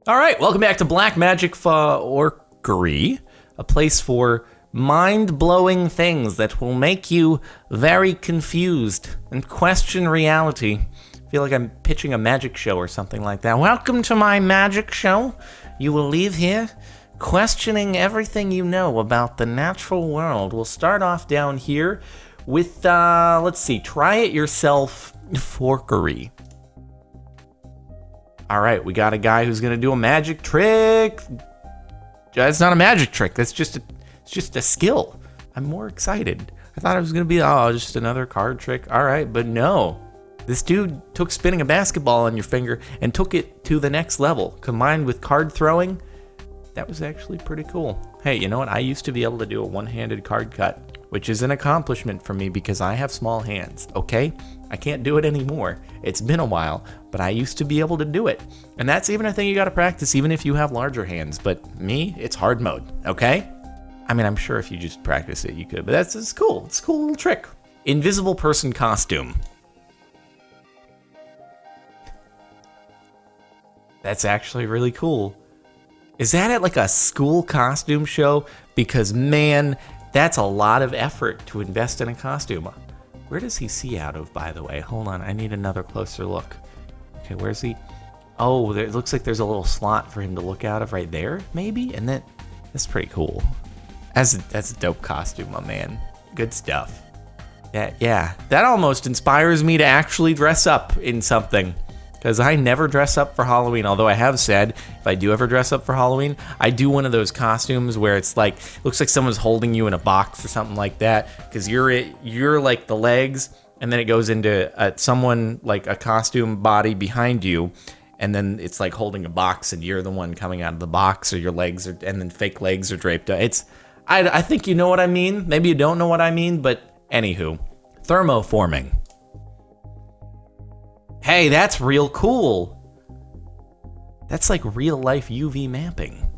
All right, welcome back to Black Magic Orkery, a place for mind-blowing things that will make you very confused and question reality. I feel like I'm pitching a magic show or something like that. Welcome to my magic show. You will leave here questioning everything you know about the natural world. We'll start off down here with, let's see, try it yourself forkery. All right, we got a guy who's gonna do a magic trick. It's not a magic trick. That's just a skill. I'm more excited. I thought it was gonna be just another card trick. All right, but no. This dude took spinning a basketball on your finger and took it to the next level. Combined with card throwing, that was actually pretty cool. Hey, you know what? I used to be able to do a one-handed card cut, which is an accomplishment for me because I have small hands, okay? I can't do it anymore. It's been a while, but I used to be able to do it. And that's even a thing you gotta practice, even if you have larger hands. But me, it's hard mode, okay? I mean, I'm sure if you just practice it, you could, but it's cool. It's a cool little trick. Invisible person costume. That's actually really cool. Is that at like a school costume show? Because man, that's a lot of effort to invest in a costume. Where does he see out of, by the way? Hold on, I need another closer look. Okay, where's he? Oh, it looks like there's a little slot for him to look out of right there, maybe? And that's pretty cool. That's a dope costume, my man. Good stuff. Yeah, that almost inspires me to actually dress up in something. Because I never dress up for Halloween, although I have said, if I do ever dress up for Halloween, I do one of those costumes where it's like, looks like someone's holding you in a box or something like that, because you're like the legs, and then it goes into someone, like a costume body behind you, and then it's like holding a box, and you're the one coming out of the box, or your legs are, and then fake legs are draped. I think you know what I mean. Maybe you don't know what I mean, but anywho. Thermoforming. Hey, that's real cool. That's like real life UV mapping.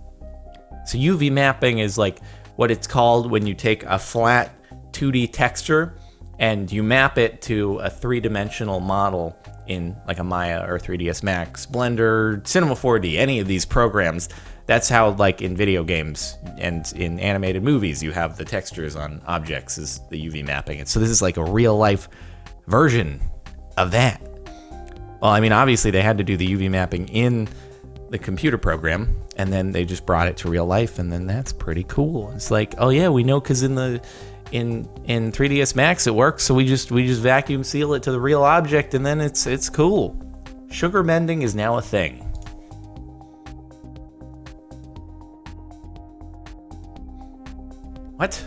So UV mapping is like what it's called when you take a flat 2D texture and you map it to a three-dimensional model in like a Maya or 3ds Max, Blender, Cinema 4D, any of these programs. That's how, like, in video games and in animated movies, you have the textures on objects is the UV mapping. And so this is like a real life version of that. Well, I mean, obviously they had to do the UV mapping in the computer program, and then they just brought it to real life, and then that's pretty cool. It's like, oh yeah, we know because in 3ds Max it works, so we just vacuum seal it to the real object, and then it's cool. Sugar mending is now a thing. What?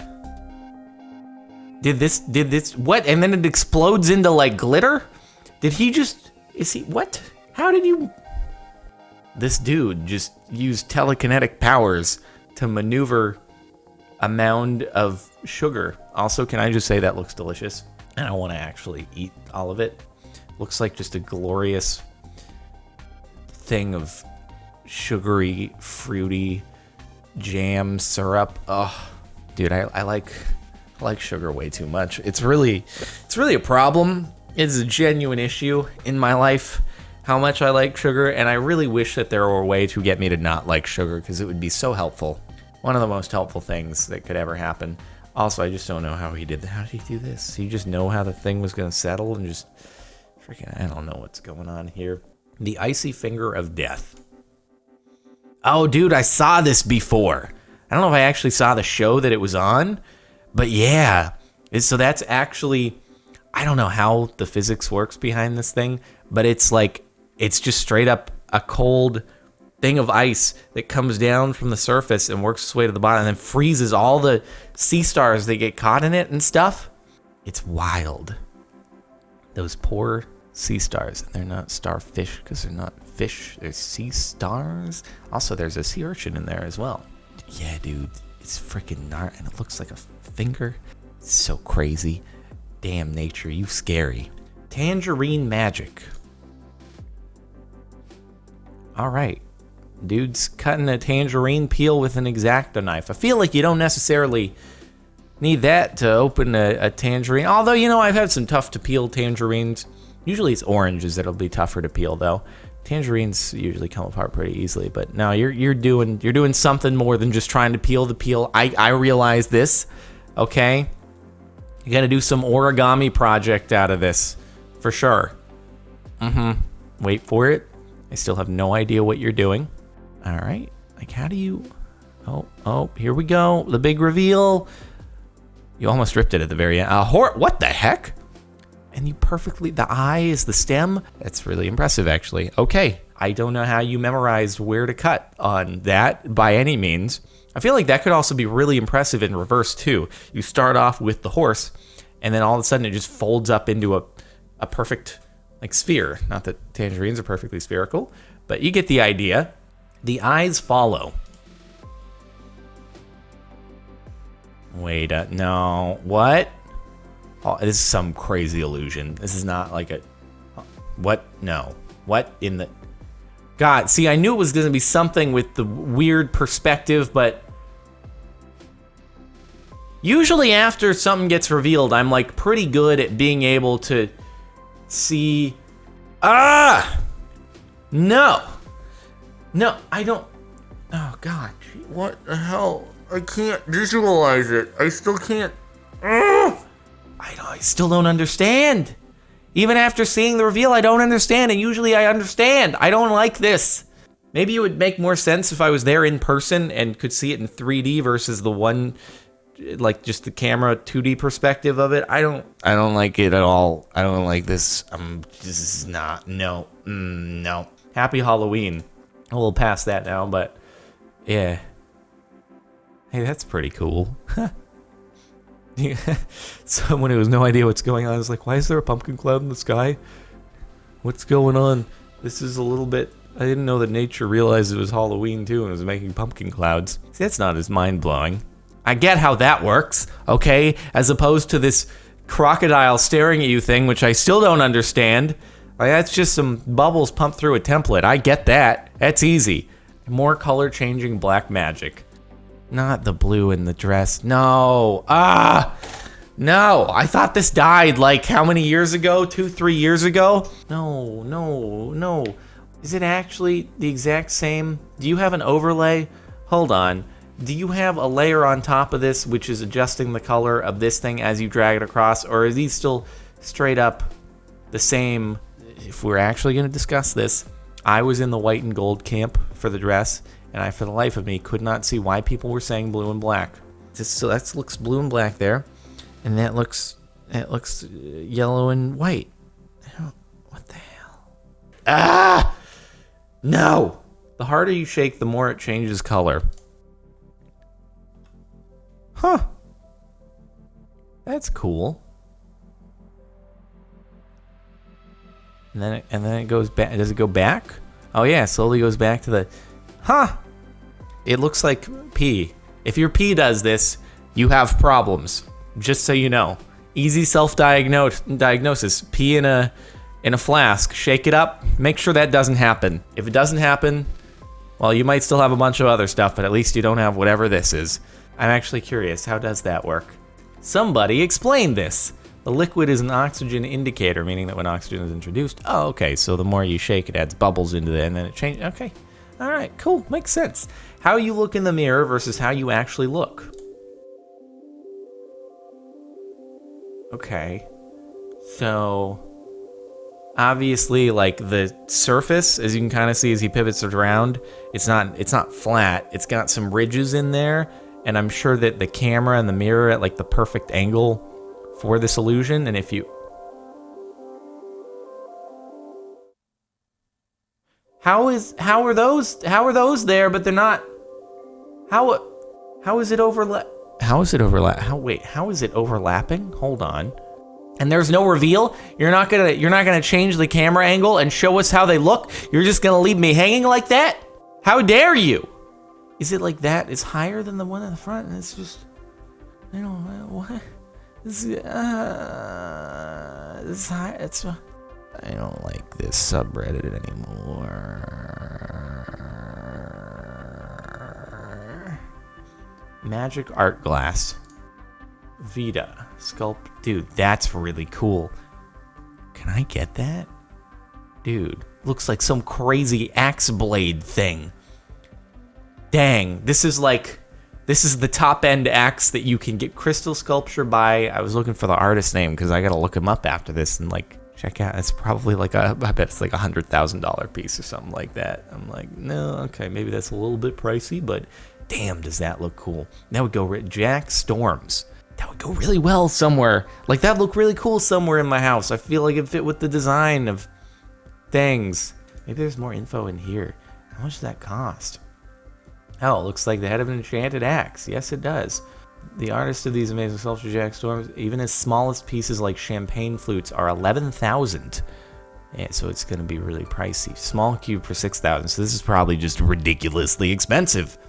Did this what? And then it explodes into like glitter? Did he just? Is he, what? How did you? This dude just used telekinetic powers to maneuver a mound of sugar. Also, can I just say that looks delicious? And I want to actually eat all of it. Looks like just a glorious thing of sugary, fruity jam syrup. Oh, dude, I like sugar way too much. It's really a problem. It's a genuine issue in my life, how much I like sugar, and I really wish that there were a way to get me to not like sugar, because it would be so helpful. One of the most helpful things that could ever happen. Also, I just don't know how he did that. How did he do this? He just know how the thing was going to settle and just freaking, I don't know what's going on here. The icy finger of death. Oh, dude, I saw this before. I don't know if I actually saw the show that it was on, but yeah. So that's actually, I don't know how the physics works behind this thing, but it's like, it's just straight up a cold thing of ice that comes down from the surface and works its way to the bottom and then freezes all the sea stars that get caught in it and stuff. It's wild. Those poor sea stars. They're not starfish because they're not fish. They're sea stars. Also, there's a sea urchin in there as well. Yeah, dude. It's freaking gnarly, and it looks like a finger. It's so crazy. Damn nature, you scary. Tangerine Magic. All right. Dude's cutting a tangerine peel with an X-Acto knife. I feel like you don't necessarily need that to open a tangerine. Although, you know, I've had some tough to peel tangerines. Usually it's oranges that'll be tougher to peel, though. Tangerines usually come apart pretty easily, but no, you're doing something more than just trying to peel the peel. I realize this, okay? You gotta do some origami project out of this, for sure. Wait for it. I still have no idea what you're doing. All right, like how do you? Oh, here we go. The big reveal. You almost ripped it at the very end. What the heck? And you perfectly, the eye is the stem. That's really impressive, actually. Okay, I don't know how you memorized where to cut on that by any means. I feel like that could also be really impressive in reverse too. You start off with the horse, and then all of a sudden it just folds up into a perfect like sphere. Not that tangerines are perfectly spherical, but you get the idea. The eyes follow. Wait, no, what? Oh, this is some crazy illusion. This is not like a... What? No. What in the... God, see, I knew it was going to be something with the weird perspective, but... Usually after something gets revealed, I'm like pretty good at being able to see... Ah! No! No, I don't... Oh, God. What the hell? I can't visualize it. I still can't... I still don't understand. Even after seeing the reveal, I don't understand, and usually I understand. I don't like this. Maybe it would make more sense if I was there in person and could see it in 3D versus the one, like just the camera 2D perspective of it. I don't like it at all. I don't like this. This is not, no. Happy Halloween. A little past that now, but yeah. Hey, that's pretty cool. Someone who has no idea what's going on is like, why is there a pumpkin cloud in the sky? What's going on? This is a little bit... I didn't know that nature realized it was Halloween too and was making pumpkin clouds. See, that's not as mind-blowing. I get how that works, okay? As opposed to this crocodile staring at you thing, which I still don't understand. Like, that's just some bubbles pumped through a template. I get that. That's easy. More color-changing black magic. Not the blue in the dress. No. No. I thought this died like how many years ago? 2-3 years ago? No. Is it actually the exact same? Do you have an overlay? Hold on. Do you have a layer on top of this which is adjusting the color of this thing as you drag it across? Or are these still straight up the same? If we're actually going to discuss this, I was in the white and gold camp for the dress. And I, for the life of me, could not see why people were saying blue and black. So that looks blue and black there, and that looks yellow and white. What the hell? No! The harder you shake, the more it changes color. Huh? That's cool. And then it goes back. Does it go back? Oh yeah, it slowly goes back to the... Huh. It looks like pee. If your pee does this, you have problems. Just so you know. Easy self-diagnosis. Pee in a flask. Shake it up. Make sure that doesn't happen. If it doesn't happen, well, you might still have a bunch of other stuff, but at least you don't have whatever this is. I'm actually curious. How does that work? Somebody explain this. The liquid is an oxygen indicator, meaning that when oxygen is introduced... Oh, okay. So the more you shake, it adds bubbles into it, and then it changes... Okay. All right, cool, makes sense. How you look in the mirror versus how you actually look. Okay, so obviously, like the surface, as you can kind of see as he pivots around, it's not flat. It's got some ridges in there, and I'm sure that the camera and the mirror at like the perfect angle for this illusion. And if you How are those there, but they're not? How is it overlap? How is it overlapping? Hold on. And there's no reveal? You're not gonna change the camera angle and show us how they look? You're just gonna leave me hanging like that? How dare you? Is it like that? It's higher than the one in the front, and it's just... I don't know, what? This is high, it's... I don't like this subreddit anymore. Magic art glass. Vita. Sculpt. Dude, that's really cool. Can I get that? Dude, looks like some crazy axe blade thing. Dang, this is the top end axe that you can get crystal sculpture by. I was looking for the artist name because I gotta look him up after this and like check out. It's probably like I bet it's like $100,000 piece or something like that. I'm like, no, okay, maybe that's a little bit pricey, but damn, does that look cool. That would go Jack Storms. That would go really well somewhere. Like that look really cool somewhere in my house. I feel like it fit with the design of things. Maybe there's more info in here. How much does that cost? Oh, it looks like the head of an Enchanted Axe. Yes, it does. The artist of these amazing sculptures, Jack Storms, even as smallest pieces like champagne flutes are 11,000. Yeah, so it's going to be really pricey. Small cube for 6,000. So this is probably just ridiculously expensive.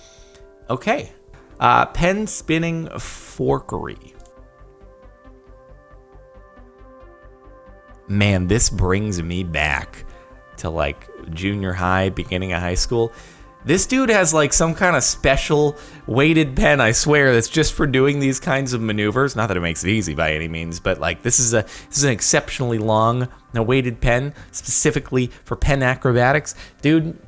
Okay. Pen spinning forkery. Man, this brings me back to like junior high, beginning of high school. This dude has like some kind of special weighted pen, I swear, that's just for doing these kinds of maneuvers. Not that it makes it easy by any means, but like this is an exceptionally long weighted pen specifically for pen acrobatics. Dude,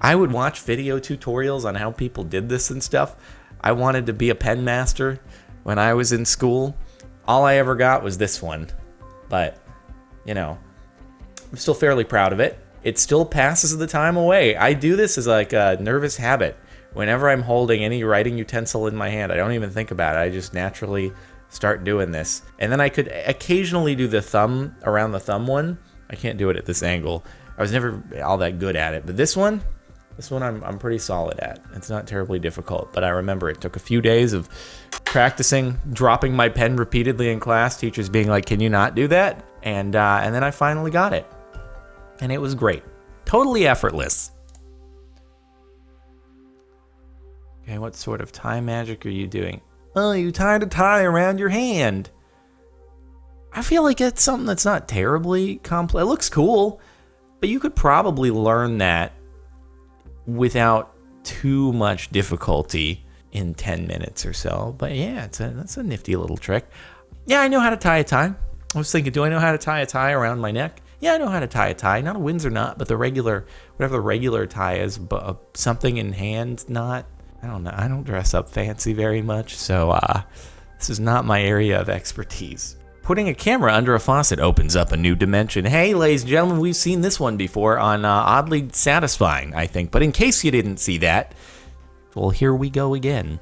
I would watch video tutorials on how people did this and stuff. I wanted to be a pen master when I was in school. All I ever got was this one, but you know, I'm still fairly proud of it. It still passes the time away. I do this as like a nervous habit. Whenever I'm holding any writing utensil in my hand, I don't even think about it. I just naturally start doing this. And then I could occasionally do the thumb, around the thumb one. I can't do it at this angle. I was never all that good at it. But this one I'm pretty solid at. It's not terribly difficult, but I remember it took a few days of practicing, dropping my pen repeatedly in class, teachers being like, can you not do that? And then I finally got it. And it was great. Totally effortless. Okay, what sort of tie magic are you doing? Oh, you tied a tie around your hand. I feel like it's something that's not terribly complex. It looks cool, but you could probably learn that without too much difficulty in 10 minutes or so. But yeah, that's a nifty little trick. Yeah, I know how to tie a tie. I was thinking, do I know how to tie a tie around my neck? Yeah, I know how to tie a tie. Not a Windsor knot, but the regular, whatever the regular tie is, but something in hand knot. I don't know. I don't dress up fancy very much, so this is not my area of expertise. Putting a camera under a faucet opens up a new dimension. Hey, ladies and gentlemen, we've seen this one before on Oddly Satisfying, I think. But in case you didn't see that, well, here we go again.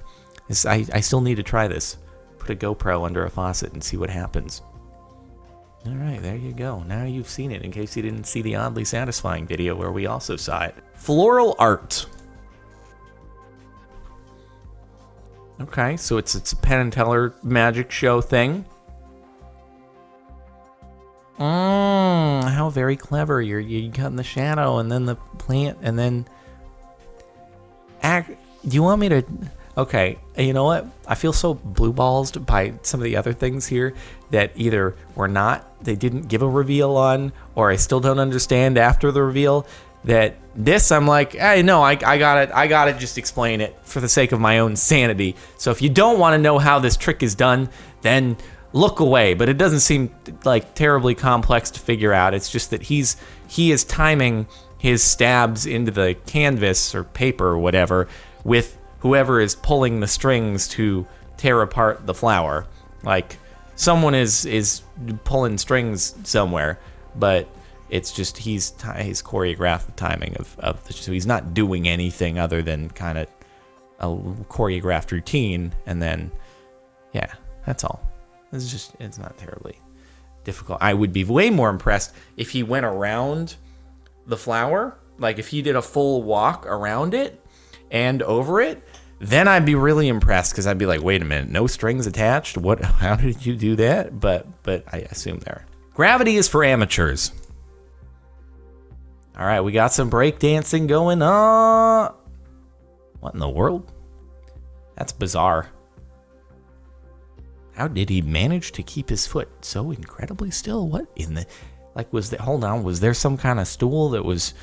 I still need to try this. Put a GoPro under a faucet and see what happens. All right, there you go. Now you've seen it, in case you didn't see the Oddly Satisfying video where we also saw it. Floral art. Okay, so it's a Penn and Teller magic show thing. How very clever. You cut in the shadow and then the plant and then... Do you want me to... Okay, you know what? I feel so blue-ballsed by some of the other things here that either they didn't give a reveal on, or I still don't understand after the reveal, that this, I'm like, hey, no, I got it, just explain it for the sake of my own sanity. So if you don't want to know how this trick is done, then look away. But it doesn't seem like terribly complex to figure out. It's just that he is timing his stabs into the canvas or paper or whatever with whoever is pulling the strings to tear apart the flower. Like, someone is pulling strings somewhere, but it's just he's choreographed the timing of so he's not doing anything other than kind of a choreographed routine, and then yeah, that's all. It's not terribly difficult. I would be way more impressed if he went around the flower, like if he did a full walk around it and over it. Then I'd be really impressed, because I'd be like, wait a minute, no strings attached? What? How did you do that? But I assume there. Gravity is for amateurs. All right, we got some breakdancing going on. What in the world? That's bizarre. How did he manage to keep his foot so incredibly still? What in the... Like, hold on, was there some kind of stool that was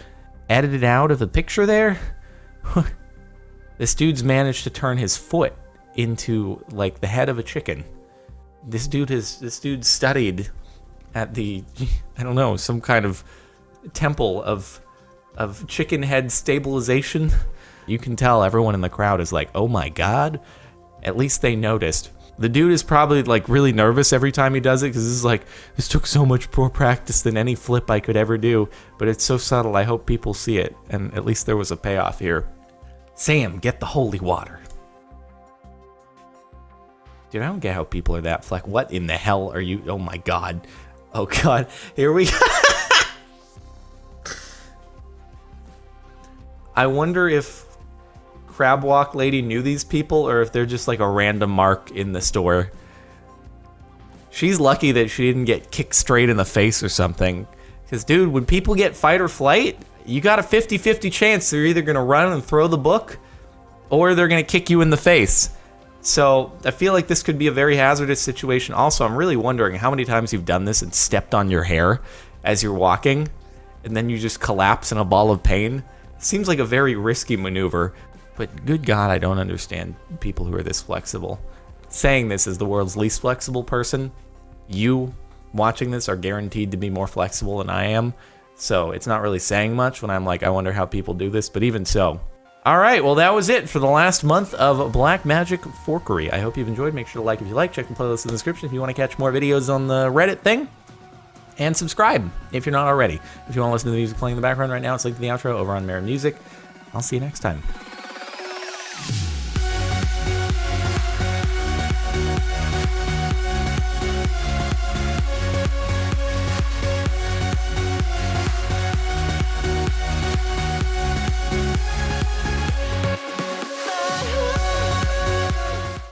edited out of the picture there? This dude's managed to turn his foot into like the head of a chicken. This dude studied at the, I don't know, some kind of temple of chicken head stabilization. You can tell everyone in the crowd is like, oh my god. At least they noticed. The dude is probably like really nervous every time he does it because this is like, this took so much more practice than any flip I could ever do, but it's so subtle. I hope people see it, and at least there was a payoff here. Sam, get the holy water. Dude, I don't get how people are that flex. What in the hell are you? Oh my god. Oh god. Here we go. I wonder if Crab Walk Lady knew these people, or if they're just like a random mark in the store. She's lucky that she didn't get kicked straight in the face or something. Because, dude, when people get fight or flight, you got a 50-50 chance they're either going to run and throw the book, or they're going to kick you in the face. So I feel like this could be a very hazardous situation. Also, I'm really wondering how many times you've done this and stepped on your hair as you're walking, and then you just collapse in a ball of pain. Seems like a very risky maneuver. But good God, I don't understand people who are this flexible. Saying this as the world's least flexible person, you watching this are guaranteed to be more flexible than I am. So it's not really saying much when I'm like, I wonder how people do this, but even so. All right, well, that was it for the last month of Black Magic Forkery. I hope you've enjoyed. Make sure to like if you like. Check the playlist in the description if you want to catch more videos on the Reddit thing. And subscribe if you're not already. If you want to listen to the music playing in the background right now, it's linked to the outro over on Mirror Music. I'll see you next time.